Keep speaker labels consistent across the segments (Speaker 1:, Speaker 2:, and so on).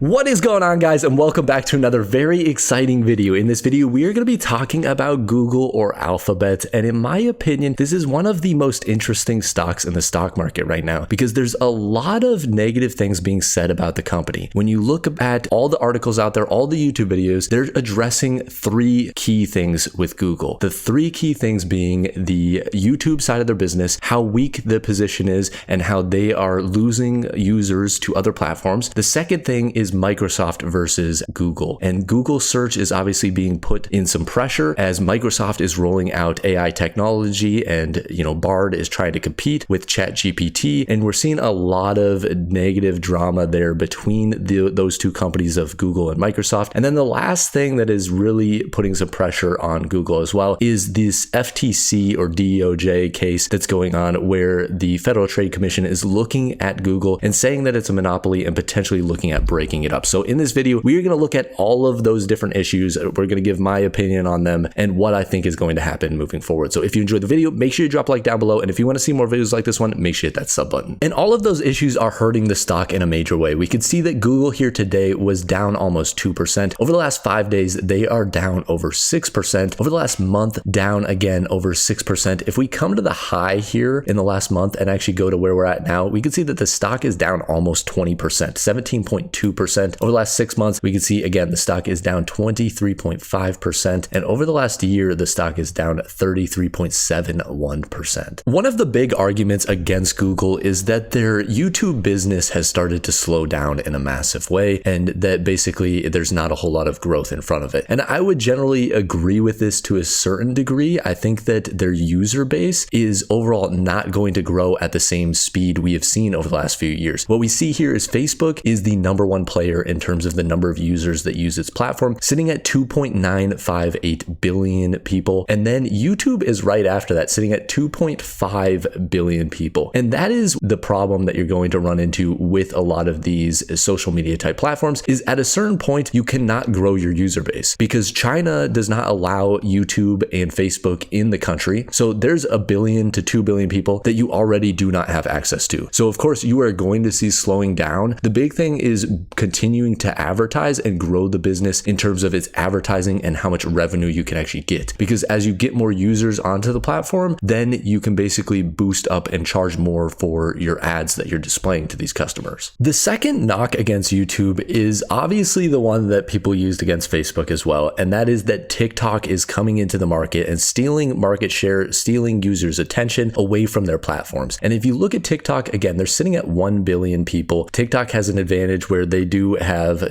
Speaker 1: What is going on, guys, and welcome back to another very exciting video. In this video, we are going to be talking about Google or Alphabet, and in my opinion, this is one of the most interesting stocks in the stock market right now because there's a lot of negative things being said about the company. When you look at all the articles out there, all the YouTube videos, they're addressing three key things with Google. The three key things being the YouTube side of their business, how weak the position is, and how they are losing users to other platforms. The second thing is Microsoft versus Google. And Google search is obviously being put in some pressure as Microsoft is rolling out AI technology and, Bard is trying to compete with ChatGPT. And we're seeing a lot of negative drama there between those two companies of Google and Microsoft. And then the last thing that is really putting some pressure on Google as well is this FTC or DOJ case that's going on where the Federal Trade Commission is looking at Google and saying that it's a monopoly and potentially looking at breaking it up. So in this video, we are going to look at all of those different issues. We're going to give my opinion on them and what I think is going to happen moving forward. So if you enjoyed the video, make sure you drop a like down below. And if you want to see more videos like this one, make sure you hit that sub button. And all of those issues are hurting the stock in a major way. We could see that Google here today was down almost 2%. Over the last 5 days, they are down over 6%. Over the last month, down again over 6%. If we come to the high here in the last month and actually go to where we're at now, we can see that the stock is down almost 20%, 17.2%. Over the last 6 months, we can see again, the stock is down 23.5%. And over the last year, the stock is down 33.71%. One of the big arguments against Google is that their YouTube business has started to slow down in a massive way, and that basically there's not a whole lot of growth in front of it. And I would generally agree with this to a certain degree. I think that their user base is overall not going to grow at the same speed we have seen over the last few years. What we see here is Facebook is the #1 player in terms of the number of users that use its platform, sitting at 2.958 billion people. And then YouTube is right after that, sitting at 2.5 billion people. And that is the problem that you're going to run into with a lot of these social media type platforms is at a certain point, you cannot grow your user base because China does not allow YouTube and Facebook in the country. So there's 1 billion to 2 billion people that you already do not have access to. So of course you are going to see slowing down. The big thing is continuing to advertise and grow the business in terms of its advertising and how much revenue you can actually get. Because as you get more users onto the platform, then you can basically boost up and charge more for your ads that you're displaying to these customers. The second knock against YouTube is obviously the one that people used against Facebook as well. And that is that TikTok is coming into the market and stealing market share, stealing users' attention away from their platforms. And if you look at TikTok, again, they're sitting at 1 billion people. TikTok has an advantage where they do have,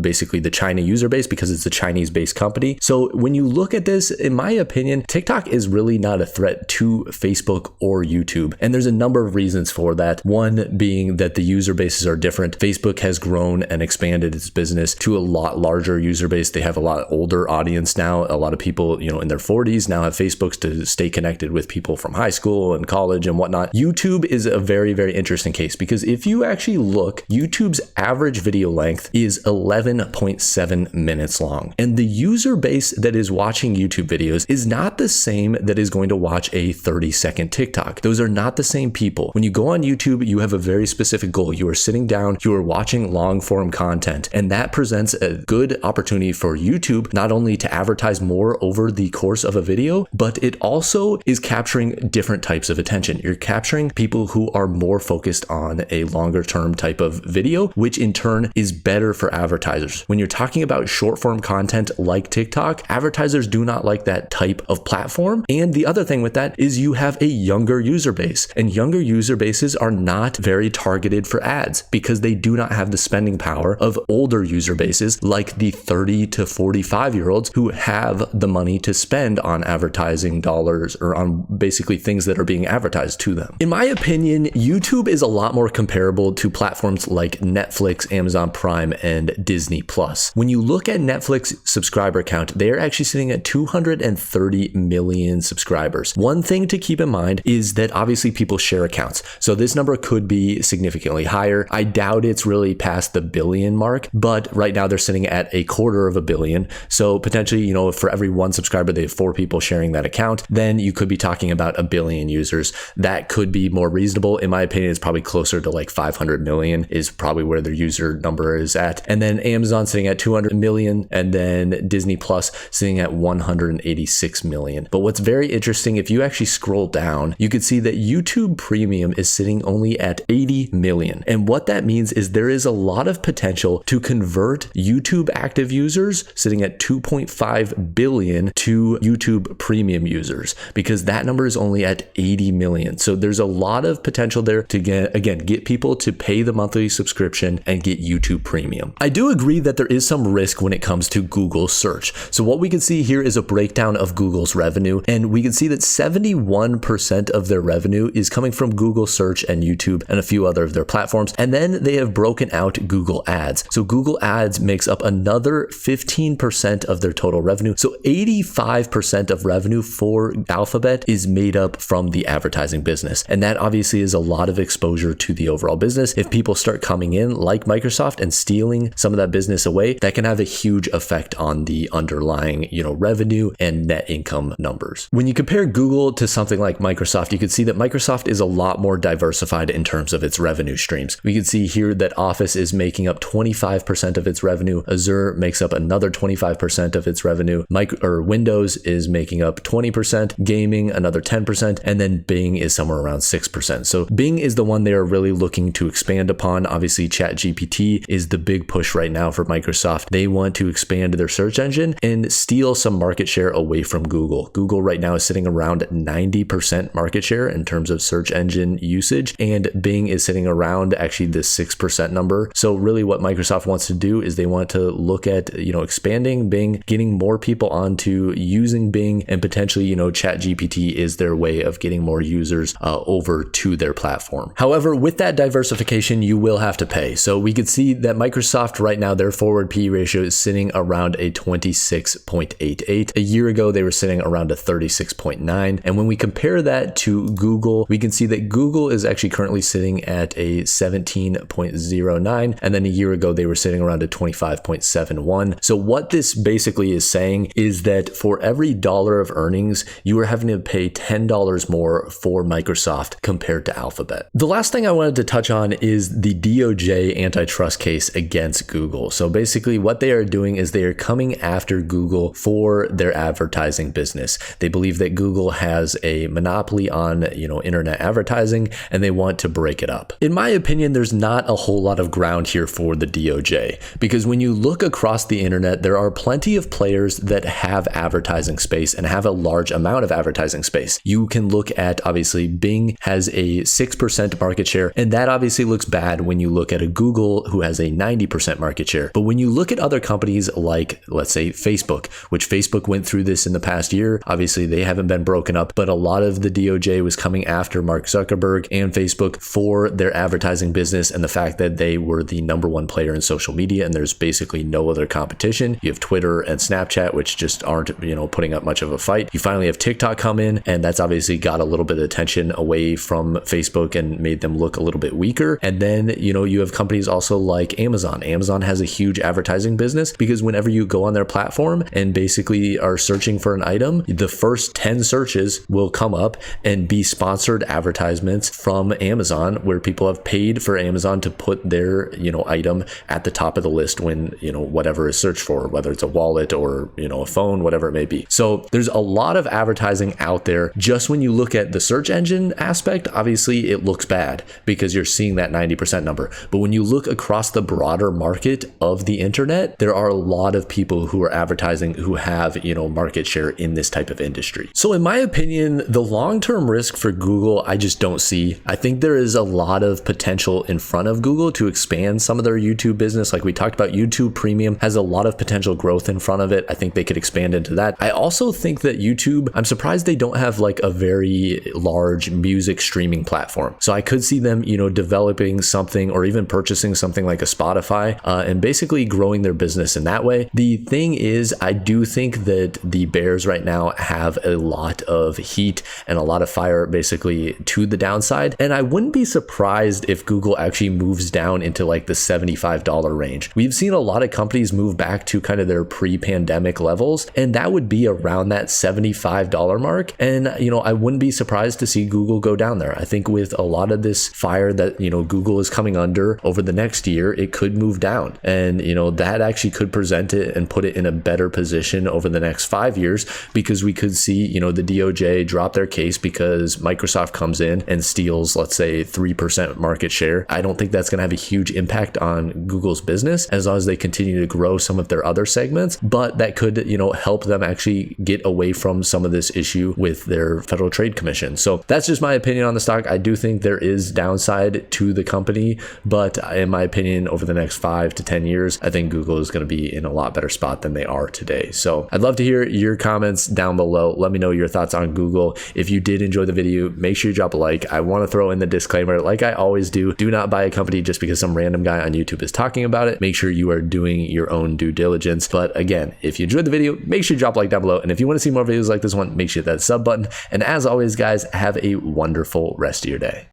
Speaker 1: basically the China user base because it's a Chinese-based company. So when you look at this, in my opinion, TikTok is really not a threat to Facebook or YouTube. And there's a number of reasons for that. One being that the user bases are different. Facebook has grown and expanded its business to a lot larger user base. They have a lot older audience now. A lot of people, in their 40s now have Facebooks to stay connected with people from high school and college and whatnot. YouTube is a very, very interesting case because if you actually look, YouTube's average video length is 11.7 minutes long. And the user base that is watching YouTube videos is not the same that is going to watch a 30-second TikTok. Those are not the same people. When you go on YouTube, you have a very specific goal. You are sitting down, you are watching long form content, and that presents a good opportunity for YouTube not only to advertise more over the course of a video, but it also is capturing different types of attention. You're capturing people who are more focused on a longer term type of video, which in turn is better for advertisers. When you're talking about short form content like TikTok, advertisers do not like that type of platform. And the other thing with that is you have a younger user base, and younger user bases are not very targeted for ads because they do not have the spending power of older user bases like the 30 to 45-year-olds who have the money to spend on advertising dollars or on basically things that are being advertised to them. In my opinion, YouTube is a lot more comparable to platforms like Netflix, Amazon Prime, and Disney Plus. When you look at Netflix subscriber count, they are actually sitting at 230 million subscribers. One thing to keep in mind is that obviously people share accounts. So this number could be significantly higher. I doubt it's really past the billion mark, but right now they're sitting at 250 million. So potentially, for every one subscriber, they have 4 people sharing that account. Then you could be talking about 1 billion users. That could be more reasonable. In my opinion, it's probably closer to like 500 million is probably where their user number is at. And then Amazon sitting at 200 million, and then Disney Plus sitting at 186 million. But what's very interesting, if you actually scroll down, you could see that YouTube Premium is sitting only at 80 million. And what that means is there is a lot of potential to convert YouTube active users sitting at 2.5 billion to YouTube Premium users, because that number is only at 80 million. So there's a lot of potential there to get people to pay the monthly subscription and get YouTube Premium. I do agree that there is some risk when it comes to Google search. So what we can see here is a breakdown of Google's revenue, and we can see that 71% of their revenue is coming from Google search and YouTube and a few other of their platforms. And then they have broken out Google Ads. So Google Ads makes up another 15% of their total revenue. So 85% of revenue for Alphabet is made up from the advertising business. And that obviously is a lot of exposure to the overall business. If people start coming in like Microsoft and stealing some of that business away, that can have a huge effect on the underlying, revenue and net income numbers. When you compare Google to something like Microsoft, you can see that Microsoft is a lot more diversified in terms of its revenue streams. We can see here that Office is making up 25% of its revenue. Azure makes up another 25% of its revenue. Windows is making up 20%, gaming another 10%, and then Bing is somewhere around 6%. So Bing is the one they are really looking to expand upon. Obviously, ChatGPT is the big push right now for Microsoft. They want to expand their search engine and steal some market share away from Google. Google right now is sitting around 90% market share in terms of search engine usage, and Bing is sitting around actually the 6% number. So really what Microsoft wants to do is they want to look at, expanding Bing, getting more people onto using Bing, and potentially, ChatGPT is their way of getting more users over to their platform. However, with that diversification, you will have to pay. So we could see that Microsoft right now, their forward PE ratio is sitting around a 26.88. A year ago, they were sitting around a 36.9. And when we compare that to Google, we can see that Google is actually currently sitting at a 17.09. And then a year ago, they were sitting around a 25.71. So what this basically is saying is that for every dollar of earnings, you are having to pay $10 more for Microsoft compared to Alphabet. The last thing I wanted to touch on is the DOJ antitrust case against Google. So basically what they are doing is they are coming after Google for their advertising business. They believe that Google has a monopoly on, internet advertising, and they want to break it up. In my opinion, there's not a whole lot of ground here for the DOJ, because when you look across the internet, there are plenty of players that have advertising space and have a large amount of advertising space. You can look at, obviously, Bing has a 6% market share, and that obviously looks bad when you look at a Google who has a 90% market share. But when you look at other companies like, let's say, Facebook, which Facebook went through this in the past year, obviously they haven't been broken up, but a lot of the DOJ was coming after Mark Zuckerberg and Facebook for their advertising business and the fact that they were the number one player in social media, and there's basically no other competition. You have Twitter and Snapchat, which just aren't, putting up much of a fight. You finally have TikTok come in, and that's obviously got a little bit of attention away from Facebook and made them look a little bit weaker. And then, you have companies also like Amazon. Amazon has a huge advertising business because whenever you go on their platform and basically are searching for an item, the first 10 searches will come up and be sponsored advertisements from Amazon, where people have paid for Amazon to put their, item at the top of the list when, whatever is searched for, whether it's a wallet or, a phone, whatever it may be. So there's a lot of advertising out there. Just when you look at the search engine aspect, obviously it looks bad because you're seeing that 90% number. But when you look across the broader market of the internet, there are a lot of people who are advertising who have, market share in this type of industry. So in my opinion, the long-term risk for Google, I just don't see. I think there is a lot of potential in front of Google to expand some of their YouTube business. Like we talked about, YouTube Premium has a lot of potential growth in front of it. I think they could expand into that. I also think that YouTube, I'm surprised they don't have like a very large music streaming platform. So I could see them, developing something or even purchasing something like a Spotify and basically growing their business in that way. The thing is, I do think that the bears right now have a lot of heat and a lot of fire basically to the downside. And I wouldn't be surprised if Google actually moves down into like the $75 range. We've seen a lot of companies move back to kind of their pre-pandemic levels, and that would be around that $75 mark. And, I wouldn't be surprised to see Google go down there. I think with a lot of this fire that, Google is coming under over the next year, year, it could move down. And, that actually could present it and put it in a better position over the next 5 years, because we could see, the DOJ drop their case because Microsoft comes in and steals, let's say, 3% market share. I don't think that's going to have a huge impact on Google's business as long as they continue to grow some of their other segments, but that could, help them actually get away from some of this issue with their Federal Trade Commission. So that's just my opinion on the stock. I do think there is downside to the company, but in my opinion, over the next 5 to 10 years, I think Google is going to be in a lot better spot than they are today. So I'd love to hear your comments down below. Let me know your thoughts on Google. If you did enjoy the video, make sure you drop a like. I want to throw in the disclaimer, like I always do not buy a company just because some random guy on YouTube is talking about it. Make sure you are doing your own due diligence. But again, if you enjoyed the video, make sure you drop a like down below. And if you want to see more videos like this one, make sure you hit that sub button. And as always, guys, have a wonderful rest of your day.